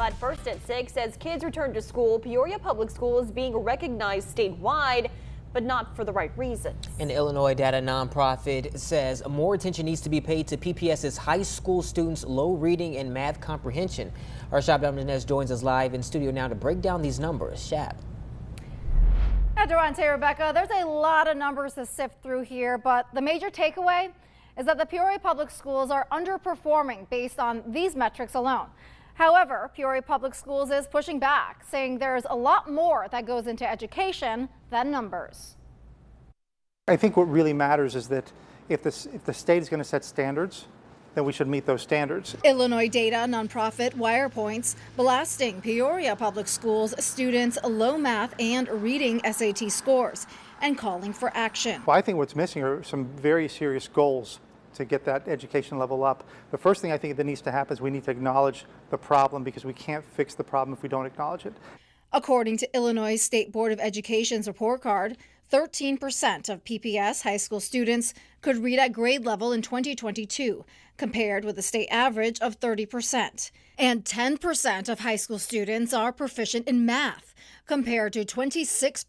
But first at 6, as kids return to school, Peoria Public Schools is being recognized statewide, but not for the right reasons. An Illinois data nonprofit says more attention needs to be paid to PPS's high school students' low reading and math comprehension. Our Shab Domnez joins us live in studio now to break down these numbers. Shab. Durante, Rebecca, there's a lot of numbers to sift through here, but the major takeaway is that the Peoria Public Schools are underperforming based on these metrics alone. However, Peoria Public Schools is pushing back, saying there's a lot more that goes into education than numbers. I think what really matters is that if the state is going to set standards, then we should meet those standards. Illinois data nonprofit WirePoints blasting Peoria Public Schools students' low math and reading SAT scores and calling for action. Well, I think what's missing are some very serious goals to get that education level up. The first thing I think that needs to happen is we need to acknowledge the problem, because we can't fix the problem if we don't acknowledge it. According to Illinois State Board of Education's report card, 13% of PPS high school students could read at grade level in 2022, compared with the state average of 30%. And 10% of high school students are proficient in math, compared to 26%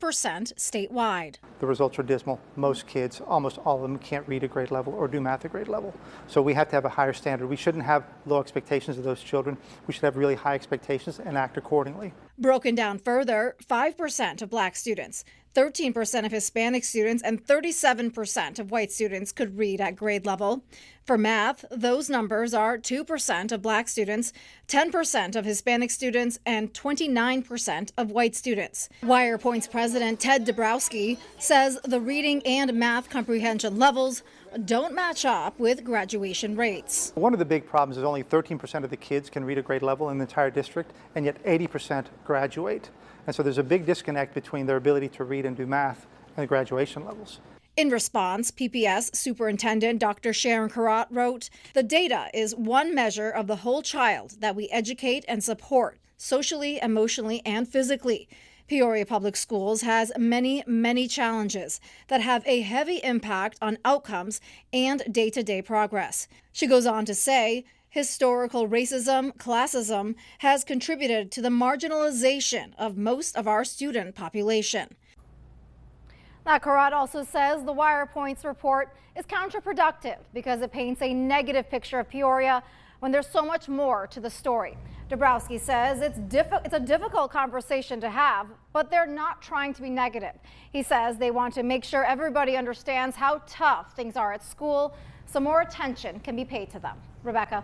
statewide. The results are dismal. Most kids, almost all of them, can't read at grade level or do math at grade level. So we have to have a higher standard. We shouldn't have low expectations of those children. We should have really high expectations and act accordingly. Broken down further, 5% of black students, 13% of Hispanic students, and 37% of white students could read at grade level. For math, those numbers are 2% of black students, 10% of Hispanic students, and 29% of white students. WirePoint's president Ted Dabrowski says the reading and math comprehension levels don't match up with graduation rates. One of the big problems is only 13% of the kids can read at grade level in the entire district, and yet 80% graduate. And so there's a big disconnect between their ability to read and do math and the graduation levels. In response, PPS Superintendent Dr. Sharon Karat wrote, "The data is one measure of the whole child that we educate and support socially, emotionally, and physically. Peoria Public Schools has many, many challenges that have a heavy impact on outcomes and day-to-day progress." She goes on to say, historical racism, classism has contributed to the marginalization of most of our student population. Now, Karat also says the WirePoints report is counterproductive because it paints a negative picture of Peoria when there's so much more to the story. Dabrowski says it's a difficult conversation to have, but they're not trying to be negative. He says they want to make sure everybody understands how tough things are at school, so more attention can be paid to them. Rebecca.